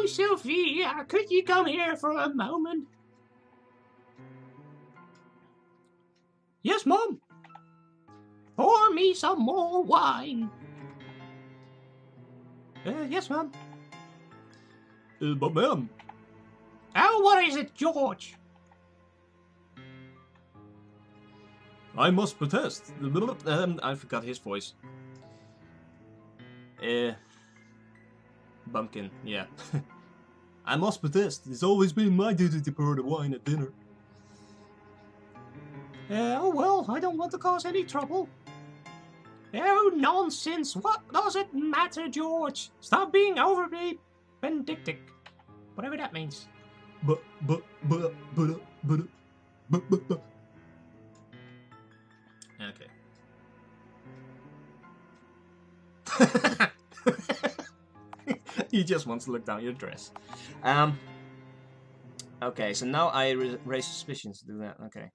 Oh, Sophia, could you come here for a moment? Yes, Mom. Pour me some more wine. Yes, Mom. But ma'am. Oh, what is it, George? I must protest. I forgot his voice. Bumpkin, yeah. I must protest. It's always been my duty to pour the wine at dinner. Oh, well, I don't want to cause any trouble. Oh, nonsense. What does it matter, George? Stop being overly vindictive. Whatever that means. But. Okay. He just wants to look down your dress. Okay, so now I raise suspicions to do that. Okay.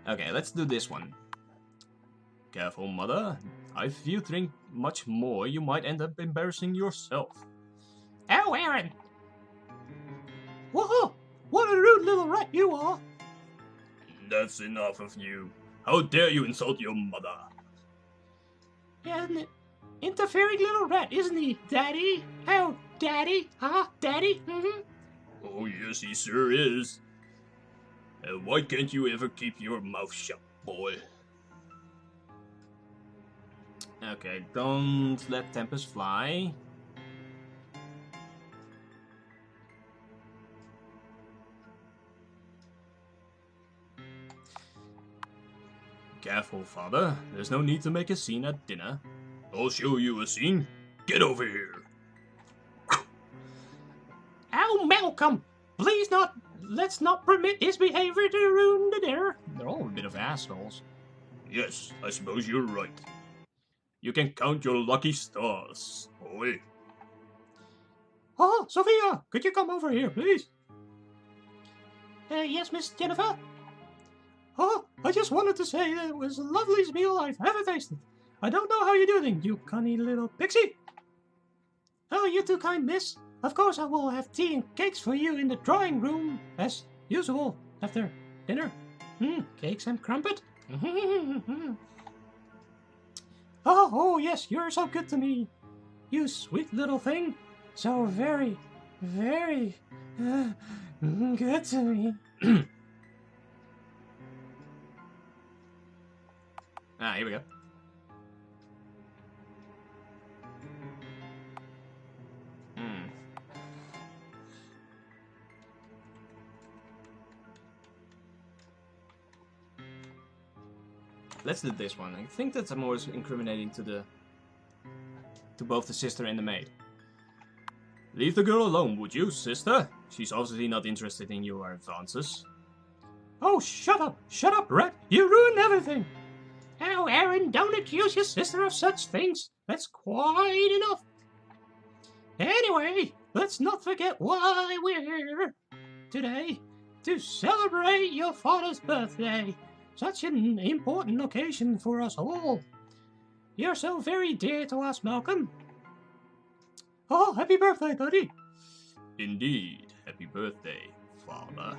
Okay, let's do this one. Careful, mother. If you drink much more, you might end up embarrassing yourself. Oh, Aaron! Whoa! What a rude little rat you are! That's enough of you. How dare you insult your mother? An interfering little rat, isn't he, Daddy? Oh, Daddy? Huh? Daddy? Mm-hmm. Oh, yes, he sure is. Why can't you ever keep your mouth shut, boy? Okay, don't let tempers fly. Careful, father. There's no need to make a scene at dinner. I'll show you a scene. Get over here. Oh, Malcolm! Please not. Let's not permit his behavior to ruin the dinner. They're all a bit of assholes. Yes, I suppose you're right. You can count your lucky stars, boy. Oh, Sophia, could you come over here, please? Yes, Miss Jennifer? Oh, I just wanted to say that it was the loveliest meal I've ever tasted. I don't know how you're doing, you cunny little pixie. Oh, you're too kind, miss. Of course I will have tea and cakes for you in the drawing room, as usual, after dinner. Cakes and crumpet? Oh, yes, you're so good to me. You sweet little thing. So very, very good to me. Here we go. Let's do this one. I think that's more incriminating to both the sister and the maid. Leave the girl alone, would you, sister? She's obviously not interested in your advances. Oh, shut up, rat! You ruined everything! Oh, Aaron, don't accuse your sister of such things. That's quite enough. Anyway, let's not forget why we're here today. To celebrate your father's birthday. Such an important occasion for us all. You're so very dear to us, Malcolm. Oh, happy birthday, buddy. Indeed, happy birthday, father.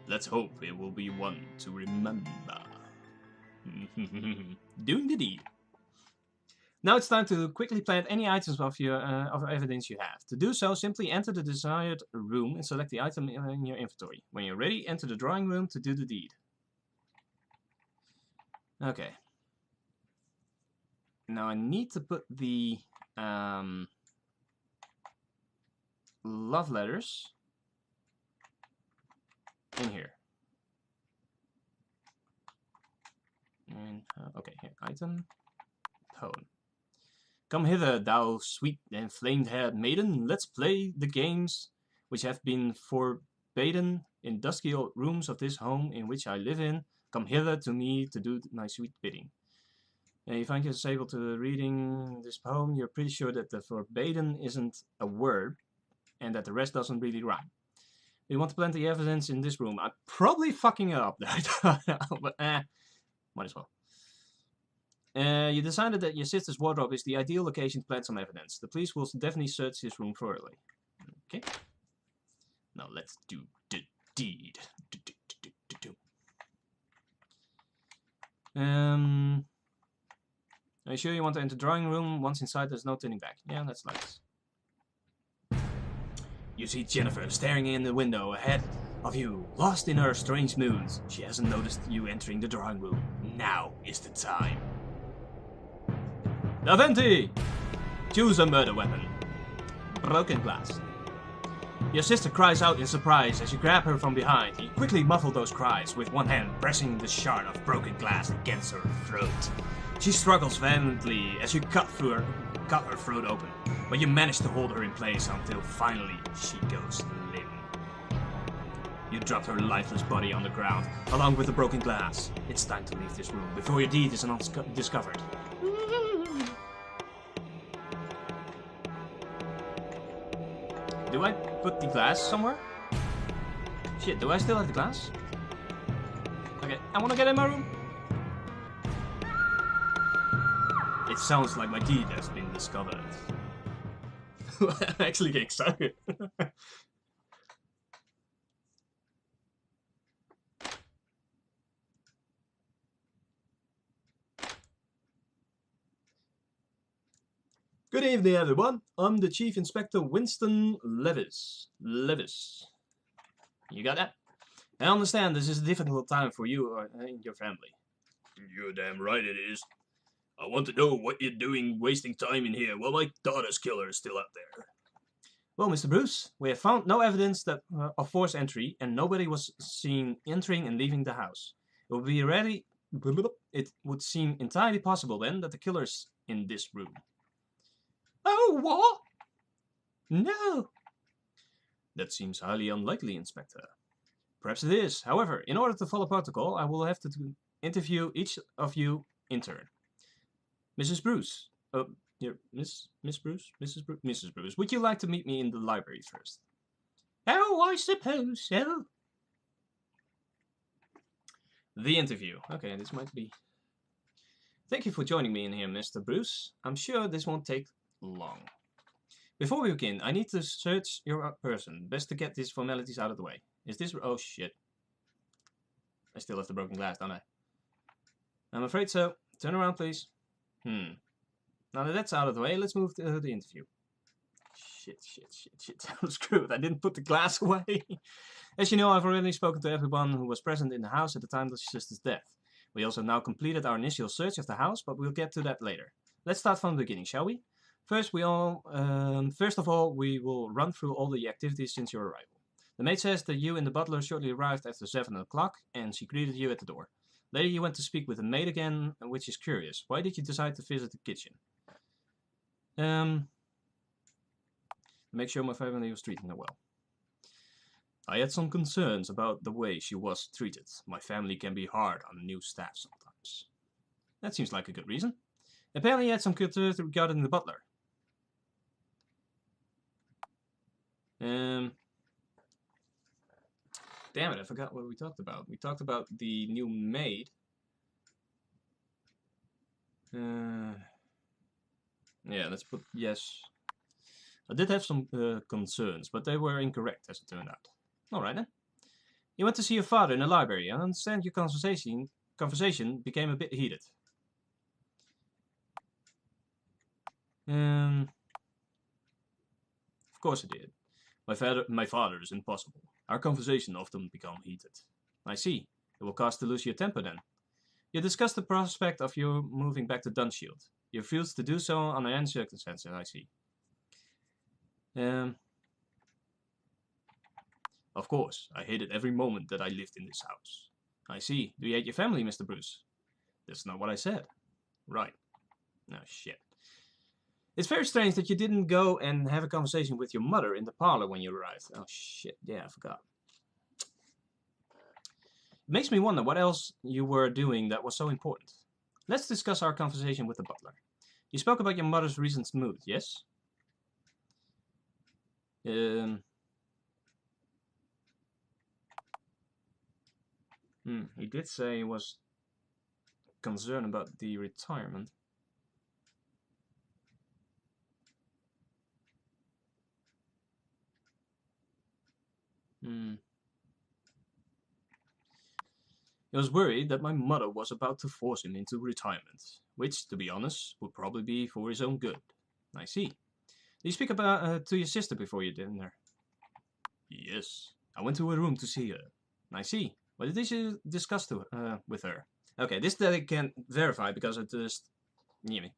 Let's hope it will be one to remember. Doing the deed. Now it's time to quickly plant any items of evidence you have. To do so, simply enter the desired room and select the item in your inventory. When you're ready, enter the drawing room to do the deed. Okay. Now I need to put the love letters in here. And okay, here, item, tone. Come hither, thou sweet and flame-haired maiden. Let's play the games which have been forbidden in dusky old rooms of this home in which I live in. Come hither to me to do my sweet bidding. And you find yourself able to reading this poem, you're pretty sure that the forbidden isn't a word and that the rest doesn't really rhyme. You want to plant the evidence in this room. I'm probably fucking it up, but might as well. You decided that your sister's wardrobe is the ideal location to plant some evidence. The police will definitely search this room thoroughly. Okay. Now let's do the deed. Are you sure you want to enter the drawing room? Once inside, there's no turning back. Yeah, that's nice. You see Jennifer staring in the window ahead of you, lost in her strange moods. She hasn't noticed you entering the drawing room. Now is the time. Daventi! Choose a murder weapon. Broken glass. Your sister cries out in surprise as you grab her from behind. You quickly muffle those cries with one hand, pressing the shard of broken glass against her throat. She struggles violently as you cut her throat open, but you manage to hold her in place until finally she goes limp. You drop her lifeless body on the ground, along with the broken glass. It's time to leave this room before your deed is discovered. Do I put the glass somewhere? Shit, do I still have the glass? Okay, I wanna get in my room. It sounds like my deed has been discovered. I'm actually getting excited. Good evening, everyone. I'm the Chief Inspector Winston Levis. You got that? I understand this is a difficult time for you and your family. You're damn right it is. I want to know what you're doing wasting time in here while my daughter's killer is still out there. Well, Mr. Bruce, we have found no evidence that of forced entry, and nobody was seen entering and leaving the house. It would seem entirely possible then that the killer's in this room. Oh, what? No. That seems highly unlikely, Inspector. Perhaps it is. However, in order to follow protocol, I will have to interview each of you in turn. Mrs. Bruce. Mrs. Bruce. Would you like to meet me in the library first? Oh, I suppose so. The interview. Okay, this might be... Thank you for joining me in here, Mr. Bruce. I'm sure this won't take long. Before we begin, I need to search your person. Best to get these formalities out of the way. Is this... Oh, shit. I still have the broken glass, don't I? I'm afraid so. Turn around, please. Now that that's out of the way, let's move to the interview. Shit. I'm screwed. I didn't put the glass away. As you know, I've already spoken to everyone who was present in the house at the time of your sister's death. We also now completed our initial search of the house, but we'll get to that later. Let's start from the beginning, shall we? First of all, we will run through all the activities since your arrival. The maid says that you and the butler shortly arrived after 7 o'clock, and she greeted you at the door. Later you went to speak with the maid again, which is curious. Why did you decide to visit the kitchen? Make sure my family was treating her well. I had some concerns about the way she was treated. My family can be hard on the new staff sometimes. That seems like a good reason. Apparently you had some concerns regarding the butler. Damn it, I forgot what we talked about. We talked about the new maid. Yeah, let's put yes. I did have some concerns, but they were incorrect as it turned out. Alright then. You went to see your father in the library. I understand your conversation became a bit heated. Of course it did. My father is impossible. Our conversation often become heated. I see. It will cause to lose your temper then. You discussed the prospect of you moving back to Dunshield. You refused to do so under any circumstances, I see. Of course, I hated every moment that I lived in this house. I see. Do you hate your family, Mr. Bruce? That's not what I said. Right. No, shit. It's very strange that you didn't go and have a conversation with your mother in the parlor when you arrived. Oh, shit. Yeah, I forgot. It makes me wonder what else you were doing that was so important. Let's discuss our conversation with the butler. You spoke about your mother's recent mood, yes? He did say he was concerned about the retirement. He was worried that my mother was about to force him into retirement, which, to be honest, would probably be for his own good. I see. Did you speak about to your sister before your dinner? Yes. I went to her room to see her. I see. What did you discuss with her? Okay, this that I can't verify because I just... Yeah.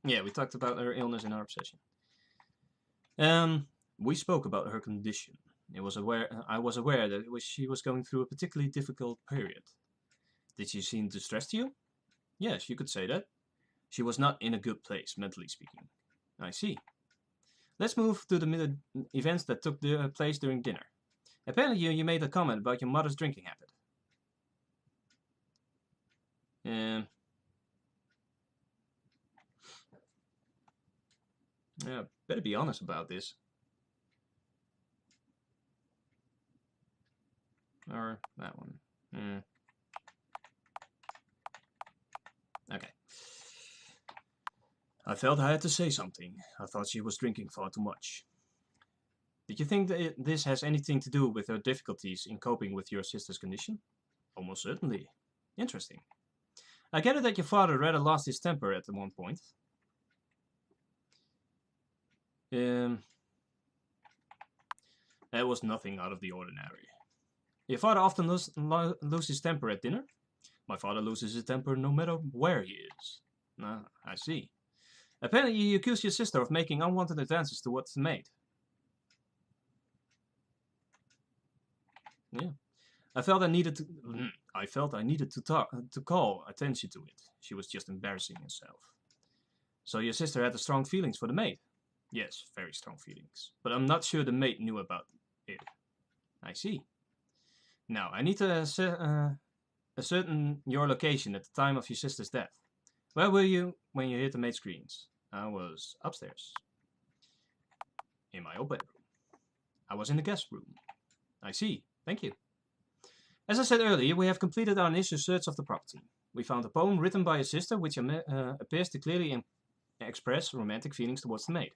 Yeah, we talked about her illness in our obsession. We spoke about her condition. I was aware that she was going through a particularly difficult period. Did she seem distressed to you? Yes, you could say that. She was not in a good place, mentally speaking. I see. Let's move to the events that took place during dinner. Apparently you made a comment about your mother's drinking habit. Yeah, better be honest about this. Or that one. Okay. I felt I had to say something. I thought she was drinking far too much. Did you think that this has anything to do with her difficulties in coping with your sister's condition? Almost certainly. Interesting. I gather that your father rather lost his temper at one point. That was nothing out of the ordinary. Your father often loses his temper at dinner? My father loses his temper no matter where he is. Ah, I see. Apparently you accuse your sister of making unwanted advances towards the maid. Yeah. I felt I needed to call attention to it. She was just embarrassing herself. So your sister had strong feelings for the maid? Yes, very strong feelings. But I'm not sure the maid knew about it. I see. Now, I need to ascertain your location at the time of your sister's death. Where were you when you hit the maid's screams? I was upstairs. In my old bedroom. I was in the guest room. I see. Thank you. As I said earlier, we have completed our initial search of the property. We found a poem written by your sister which appears to clearly express romantic feelings towards the maid.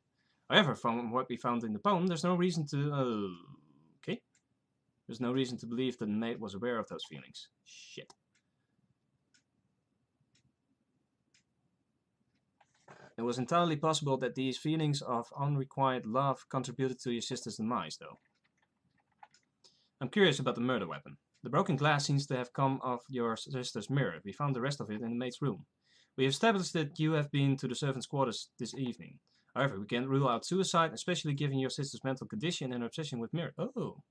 However, from what we found in the poem, there's no reason to... okay. There's no reason to believe that the maid was aware of those feelings. Shit. It was entirely possible that these feelings of unrequited love contributed to your sister's demise, though. I'm curious about the murder weapon. The broken glass seems to have come off your sister's mirror. We found the rest of it in the maid's room. We have established that you have been to the servants' quarters this evening. However, we can't rule out suicide, especially given your sister's mental condition and her obsession with mirror. Oh.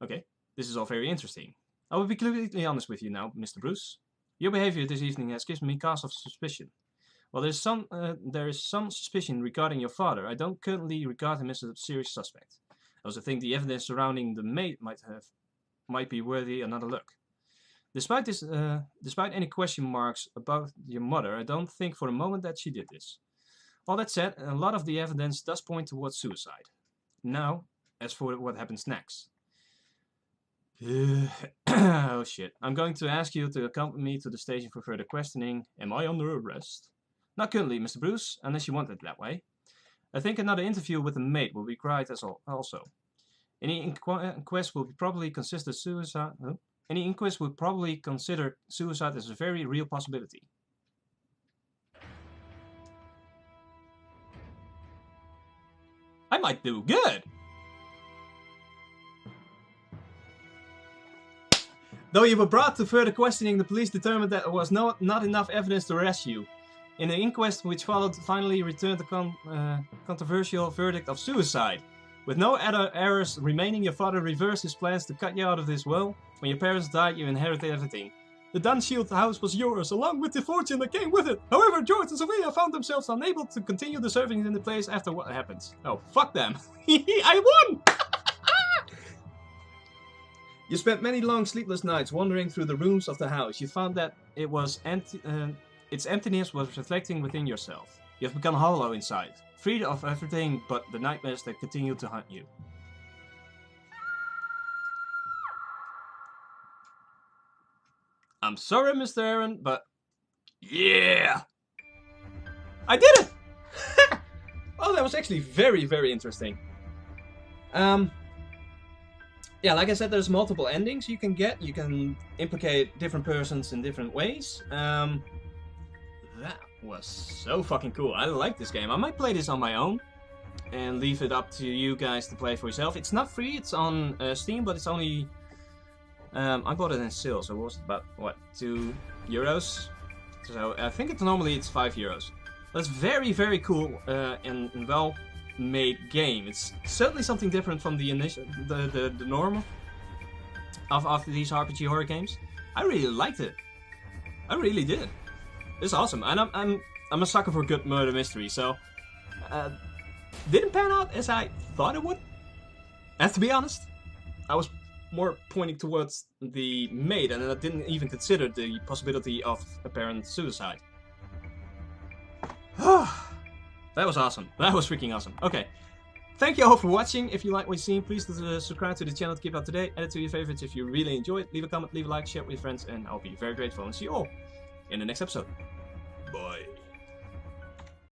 Okay, this is all very interesting. I will be completely honest with you now, Mr. Bruce. Your behavior this evening has given me cause of suspicion. While there is some suspicion regarding your father, I don't currently regard him as a serious suspect. I also think the evidence surrounding the maid might be worthy another look. Despite any question marks about your mother, I don't think for a moment that she did this. All that said, a lot of the evidence does point towards suicide. Now, as for what happens next. Oh shit. I'm going to ask you to accompany me to the station for further questioning. Am I under arrest? Not currently, Mr. Bruce, unless you want it that way. I think another interview with the maid will be required also. Any inquest will probably consider suicide. Any inquest would probably consider suicide as a very real possibility. I might do good. Though you were brought to further questioning, the police determined that there was not enough evidence to arrest you. In the inquest which followed, finally returned the controversial verdict of suicide. With no other errors remaining, your father reversed his plans to cut you out of this world. When your parents died, you inherited everything. The Dunshield house was yours, along with the fortune that came with it. However, George and Sophia found themselves unable to continue the serving in the place after what happened. Oh, fuck them. I won! You spent many long sleepless nights wandering through the rooms of the house. You found that its emptiness was reflecting within yourself. You have become hollow inside, freed of everything but the nightmares that continue to haunt you. I'm sorry, Mr. Aaron, but yeah! I did it! Oh, that was actually very, very interesting. Yeah, like I said, there's multiple endings you can get. You can implicate different persons in different ways. That was so fucking cool. I like this game. I might play this on my own and leave it up to you guys to play for yourself. It's not free. It's on Steam, but it's only... I bought it in sale, so it was about, what, €2? So I think normally it's €5. That's very, very cool and well-made game. It's certainly something different from the initial, the norm of these RPG horror games. I really liked it. I really did. It's awesome, and I'm a sucker for good murder mystery. So didn't pan out as I thought it would. And to be honest, I was more pointing towards the maid, and I didn't even consider the possibility of apparent suicide. That was awesome. That was freaking awesome. Okay. Thank you all for watching. If you like what you've seen, please subscribe to the channel to keep up to date. Add it to your favorites if you really enjoy it. Leave a comment, leave a like, share it with your friends, and I'll be very grateful. And see you all in the next episode. Bye.